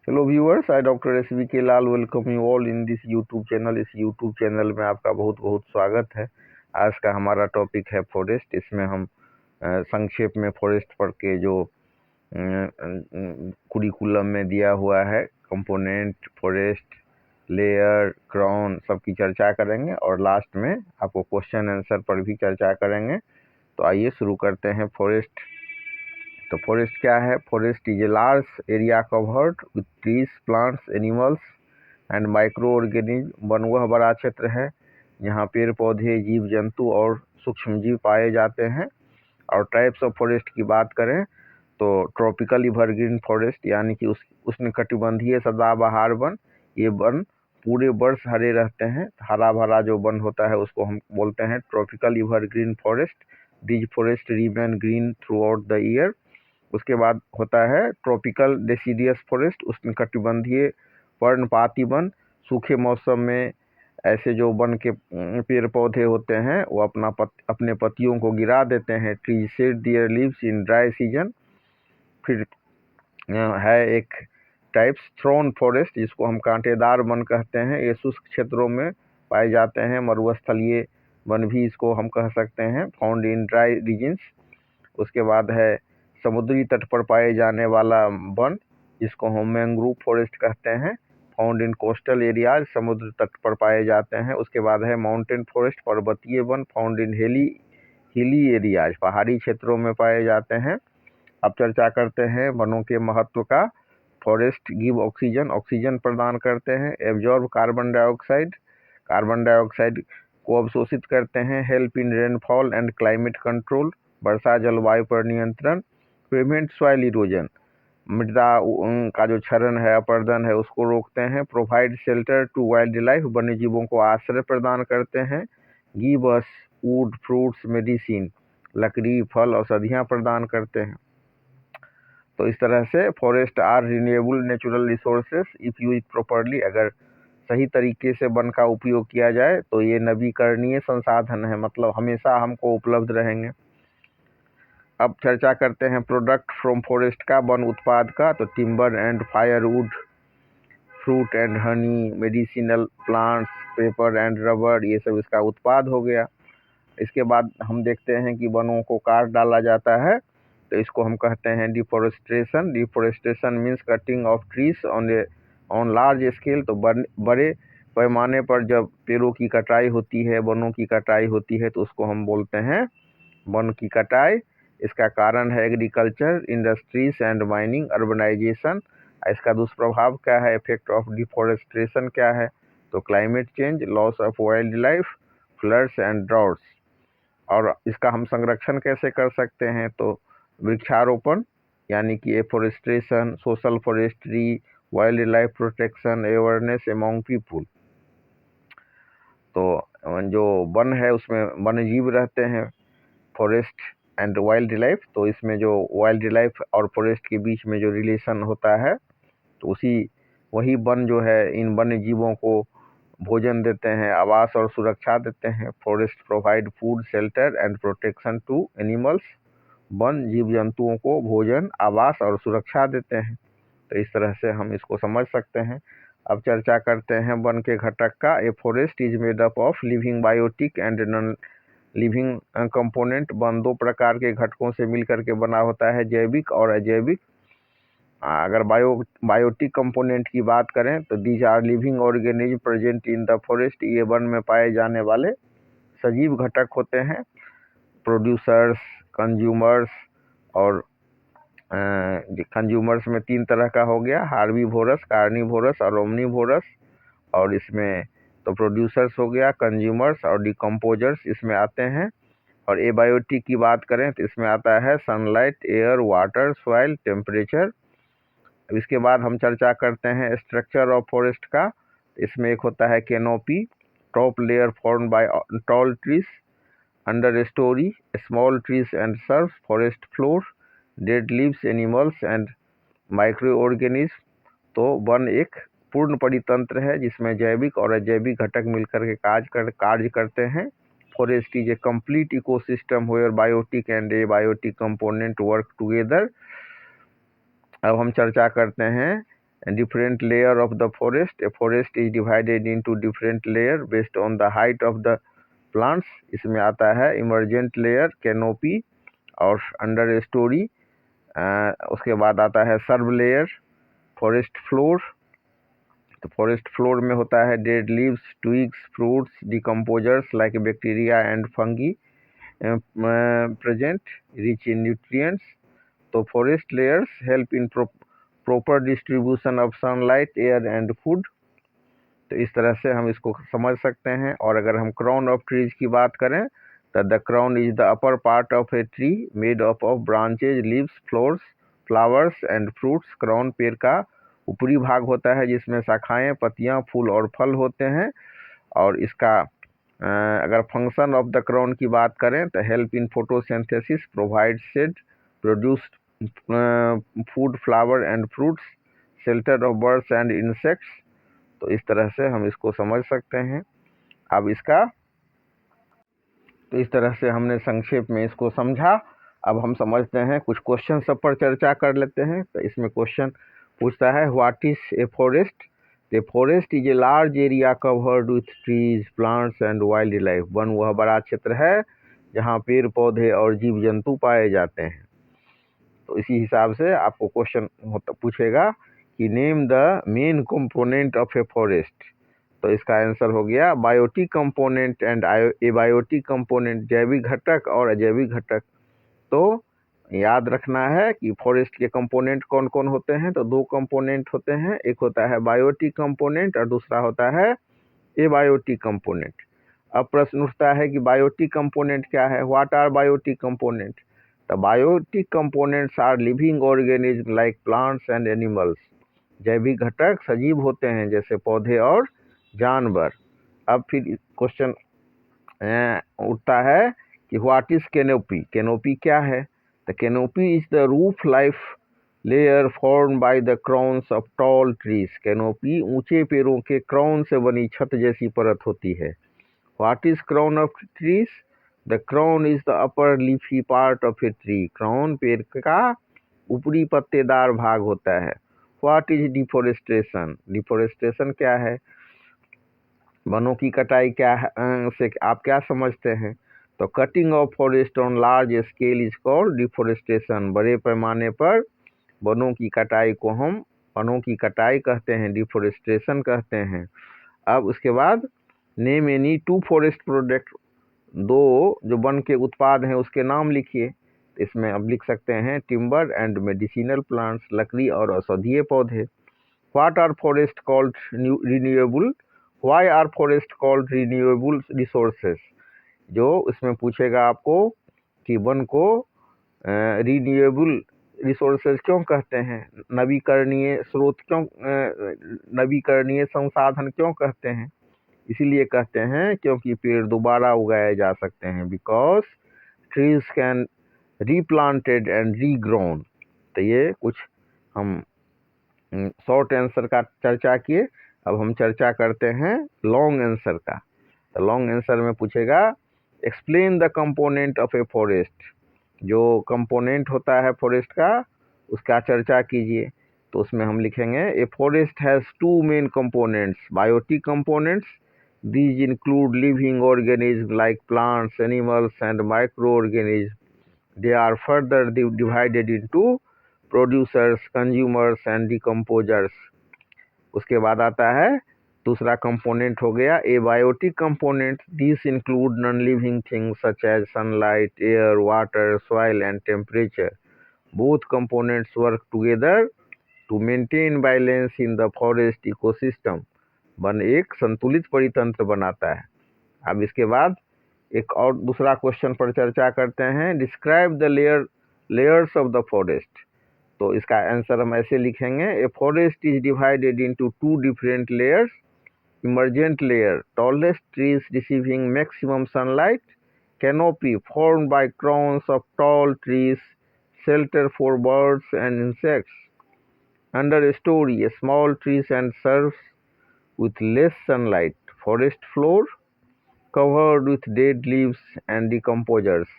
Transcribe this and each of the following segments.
Hello viewers, I doctor S K Lal welcome you all in this YouTube channel. इस YouTube channel में आपका बहुत बहुत स्वागत है। आज का हमारा टॉपिक है फॉरेस्ट। इसमें हम संक्षेप में फॉरेस्ट पर के जो कुरिकुलम में दिया हुआ है कंपोनेंट, फॉरेस्ट, लेयर, क्राउन, सबकी चर्चा करेंगे और लास्ट में आपको क्वेश्चन आंसर पर भी चर्चा करेंगे। तो आइए शुरू करते हैं। फॉरेस्ट, तो फॉरेस्ट क्या है? Forest is a large area covered with trees, plants, animals and micro organism. One वह बड़ा क्षेत्र है जहाँ पेड़ पौधे, जीव जंतु और सूक्ष्म जीव पाए जाते हैं। और टाइप्स ऑफ फॉरेस्ट की बात करें तो ट्रॉपिकल एवरग्रीन फॉरेस्ट यानी कि उष्णकटिबंधीय सदाबहार वन। ये वन पूरे वर्ष हरे रहते हैं। हरा भरा जो वन होता है उसको हम बोलते हैं tropical evergreen forest. This forest remain green through out the year. उसके बाद होता है ट्रॉपिकल डेसिडियस फॉरेस्ट, उष्णकटिबंधीय पर्णपाती वन। सूखे मौसम में ऐसे जो वन के पेड़ पौधे होते हैं वो अपने पत्तियों को गिरा देते हैं। Tree shade there leaves in dry season. फिर है एक टाइप्स थ्रोन फॉरेस्ट, जिसको हम कांटेदार वन कहते हैं। ये शुष्क क्षेत्रों में पाए जाते हैं। मरुस्थलीय वन भी इसको हम कह सकते हैं, फाउंड इन ड्राई रीजन्स। उसके बाद है समुद्री तट पर पाए जाने वाला वन, जिसको हम मैंग्रोव फॉरेस्ट कहते हैं, फाउंड इन कोस्टल एरियाज, समुद्र तट पर पाए जाते हैं। उसके बाद है माउंटेन फॉरेस्ट, पर्वतीय one, found in hilly areas, पहाड़ी क्षेत्रों में पाए जाते हैं। अब चर्चा करते हैं वनों के महत्व का। फॉरेस्ट गिव ऑक्सीजन, ऑक्सीजन प्रदान करते हैं। Absorb carbon dioxide, carbon dioxide को अवशोषित करते हैं। Help in rainfall and climate control, वर्षा जलवायु पर नियंत्रण। प्रिवेंट सॉइल इरोजन, मृदा का जो क्षरण है, अपर्दन है, उसको रोकते हैं। Provide shelter to wildlife, वन्य जीवों को आश्रय प्रदान करते हैं। Give us wood, fruits, medicine, लकड़ी, फल, औषधियाँ प्रदान करते हैं। तो इस तरह से forest are renewable natural resources if use properly. अगर सही तरीके से वन का उपयोग किया जाए तो ये नवीकरणीय संसाधन है, मतलब हमेशा हमको उपलब्ध रहेंगे। अब चर्चा करते हैं प्रोडक्ट फ्रॉम फॉरेस्ट का, वन उत्पाद का। तो timber and firewood, fruit and honey, medicinal plants, paper and rubber, ये सब इसका उत्पाद हो गया। इसके बाद हम देखते हैं कि वनों को काट डाला जाता है, तो इसको हम कहते हैं deforestation. Deforestation means cutting of trees on large scale. तो बड़े पैमाने पर जब पेड़ों की कटाई होती है, वनों की कटाई होती है, तो उसको हम बोलते हैं वन की कटाई। इसका कारण है agriculture, industries and mining, urbanisation. इसका दुष्प्रभाव क्या है? इफेक्ट ऑफ डिफॉरेस्टेशन क्या है? तो climate change, loss of wild life, floods and droughts. और इसका हम संरक्षण कैसे कर सकते हैं? तो वृक्षारोपण यानी कि afforestation, social forestry, wild life protection, awareness among people. तो जो वन है उसमें वन्य जीव रहते हैं, फॉरेस्ट एंड वाइल्ड लाइफ। तो इसमें जो वाइल्ड लाइफ और फॉरेस्ट के बीच में जो रिलेशन होता है, तो वही वन जो है इन वन्य जीवों को भोजन देते हैं, आवास और सुरक्षा देते हैं। Forest provide food, shelter and protection to animals. वन जीव जंतुओं को भोजन, आवास और सुरक्षा देते हैं। तो इस तरह से हम इसको समझ सकते हैं। अब चर्चा करते हैं वन के घटक का। A forest is made up of living, biotic and non living component. वन दो प्रकार के घटकों से मिलकर के बना होता है, जैविक और अजैविक। अगर बायोटिक कंपोनेंट की बात करें तो these are living organism present in the forest. ये वन में पाए जाने वाले सजीव घटक होते हैं। प्रोड्यूसर्स, कंज्यूमर्स, और कंज्यूमर्स में तीन तरह का हो गया, हार्बीवोरस, कार्निवोरस और ओमनीवोरस। और इसमें तो प्रोड्यूसर्स हो गया, कंज्यूमर्स और डिकम्पोजर्स इसमें आते हैं। और एबायोटिक की बात करें तो इसमें आता है sunlight, air, water, soil, temperature. इसके बाद हम चर्चा करते हैं स्ट्रक्चर ऑफ फॉरेस्ट का। इसमें एक होता है canopy, top layer form by tall trees, under story small trees and Surf, forest floor, dead leaves, animals and micro organism. तो वन एक पूर्ण परितंत्र है जिसमें जैविक और अजैविक घटक मिलकर के कार्य करते हैं। Forest is a complete ecosystem where biotic and abiotic component work together. अब हम चर्चा करते हैं and different layer of the forest. A forest is divided into different layer based on the height of the plants. इसमें आता है emergent layer, canopy और under story. उसके बाद आता है सर्व लेयर, फॉरेस्ट फ्लोर. तो फॉरेस्ट फ्लोर में होता है dead leaves, twigs, fruits, decomposers like bacteria and fungi present rich in nutrients. तो forest layers help in proper distribution of sunlight, air and food. तो इस तरह से हम इसको समझ सकते हैं. और अगर हम क्राउन ऑफ ट्रीज की बात करें तो the crown is the upper part of a tree made up of branches, leaves, flowers and fruits. Crown पेड़ का ऊपरी भाग होता है जिसमें शाखाएं, पत्तियां, फूल और फल होते हैं. और इसका अगर फंक्शन ऑफ द क्राउन की बात करें तो help in photosynthesis, provide shade, produce food, flower and fruits, shelter of birds and insects. तो इस तरह से हम इसको समझ सकते हैं. अब इसका तो इस तरह से हमने संक्षेप में इसको समझा. अब हम समझते हैं, कुछ क्वेश्चन सब पर चर्चा कर लेते हैं. तो इसमें क्वेश्चन पूछता है what is a forest. A forest is a large area covered with trees, plants and wild life. One वह बड़ा क्षेत्र है जहाँ पेड़ पौधे और जीव जंतु पाए जाते हैं. तो इसी हिसाब से आपको क्वेश्चन पूछेगा कि name the main component of a forest. तो इसका आंसर हो गया biotic component and abiotic component, जैविक घटक और अजैविक घटक. तो याद रखना है कि फॉरेस्ट के कंपोनेंट कौन कौन होते हैं. तो दो कंपोनेंट होते हैं, एक होता है बायोटिक कंपोनेंट और दूसरा होता है एबायोटिक कंपोनेंट. अब प्रश्न उठता है कि बायोटिक कंपोनेंट क्या है. What are biotic component. The biotic components are living organisms like plants and animals. जैविक घटक सजीव होते हैं जैसे पौधे और जानवर. अब फिर क्वेश्चन उठता है कि व्हाट इज कैनोपी. कैनोपी क्या है. The canopy is the roof life layer form by the crowns of tall trees. Canopy ऊंचे पेड़ों के क्राउन से बनी छत जैसी परत होती है. What is crown of trees. The crown is the upper leafy part of a tree. Crown पेड़ का ऊपरी पत्तेदार भाग होता है. What is deforestation. डिफोरेस्टेशन क्या है. वनों की कटाई क्या है, से आप क्या समझते हैं. तो cutting of forest on large scale is called deforestation. बड़े पैमाने पर वनों की कटाई को हम वनों की कटाई कहते हैं, डिफोरेस्टेशन कहते हैं. अब उसके बाद name any two forest product. दो जो वन के उत्पाद हैं उसके नाम लिखिए. इसमें अब लिख सकते हैं टिम्बर एंड मेडिसिनल प्लांट्स, लकड़ी और औषधीय पौधे. What are forest called renewable. Why are forest called renewable resources. जो इसमें पूछेगा आपको कि वन को रिन्यूएबल रिसोर्सेज क्यों कहते हैं, नवीकरणीय स्रोत क्यों, नवीकरणीय संसाधन क्यों कहते हैं. इसीलिए कहते हैं क्योंकि पेड़ दोबारा उगाए जा सकते हैं. Because trees can replanted and regrown. तो ये कुछ हम शॉर्ट आंसर का चर्चा किए. अब हम चर्चा करते हैं लॉन्ग आंसर का. तो लॉन्ग आंसर में पूछेगा explain the component of a forest. जो कंपोनेंट होता है फॉरेस्ट का उसका चर्चा कीजिए. तो उसमें हम लिखेंगे a forest has two main components, biotic components. These include living organisms like plants, animals, and microorganisms. They are further divided into producers, consumers, and decomposers. उसके बाद आता है दूसरा कंपोनेंट हो गया abiotic component. These include non-living things such as sunlight, air, water, soil, and temperature. Both components work together to maintain balance in the forest ecosystem. One एक संतुलित परितंत्र बनाता है. अब इसके बाद एक और दूसरा क्वेश्चन पर चर्चा करते हैं. Describe the layers of the forest. तो इसका आंसर हम ऐसे लिखेंगे a forest is divided into two different layers. Emergent layer, tallest trees receiving maximum sunlight. Canopy formed by crowns of tall trees, shelter for birds and insects. Understory a small trees and shrubs with less sunlight. Forest floor covered with dead leaves and decomposers.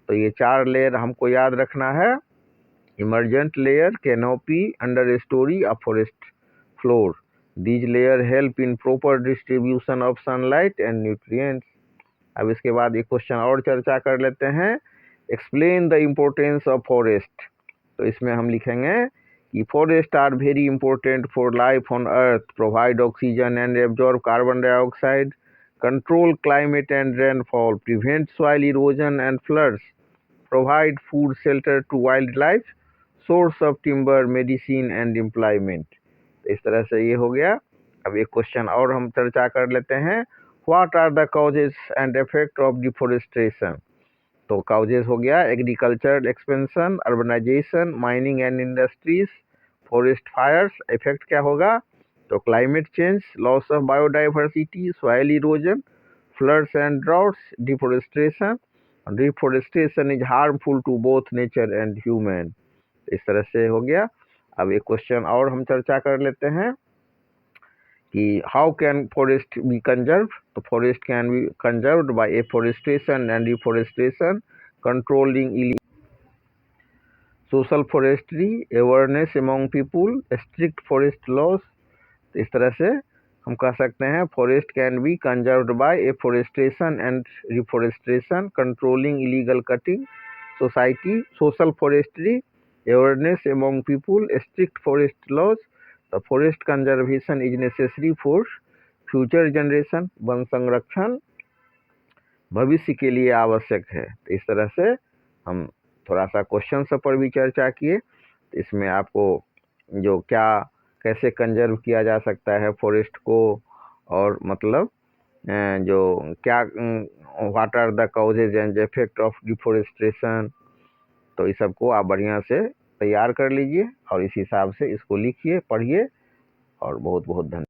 तो ये चार layer हमको याद रखना है. Emergent layer, canopy, under story और forest floor. These layers help in proper distribution of sunlight and nutrients. अब इसके बाद एक क्वेश्चन और चर्चा कर लेते हैं. Explain the importance of forest. तो इसमें हम लिखेंगे कि forests are very important for life on earth, provide oxygen and absorb carbon dioxide, control climate and rainfall, prevent soil erosion and floods, provide food shelter to wildlife, source of timber, medicine and employment. इस तरह से ये हो गया. अब एक question और हम चर्चा कर लेते हैं. What are the causes and effect of deforestation? तो causes हो गया agriculture expansion, urbanization, mining and industries, forest fires. Effect क्या होगा? तो climate change, loss of biodiversity, soil erosion, floods and droughts, deforestation. Deforestation is harmful to both nature and human. इस तरह से हो गया. अब एक क्वेश्चन और हम चर्चा कर लेते हैं कि how can forest be conserve. तो forest can be conserved by afforestation and deforestation, controlling social forestry, awareness among people, strict forest laws. इस तरह से हम कह सकते हैं forest can be conserved by afforestation and reforestation, controlling illegal cutting, society, social forestry, awareness among people, strict forest laws. The forest conservation is necessary for future generation. वन संरक्षण भविष्य के लिए आवश्यक है. तो इस तरह से हम थोड़ा सा क्वेश्चन सब पर भी चर्चा किए. तो इसमें आपको जो क्या कैसे कंजर्व किया जा सकता है फॉरेस्ट को, और मतलब जो क्या what are the causes and effect of deforestation. तो इस सब को आप बढ़िया से तैयार कर लीजिए और इस हिसाब से इसको लिखिए, पढ़िए, और बहुत बहुत धन्यवाद.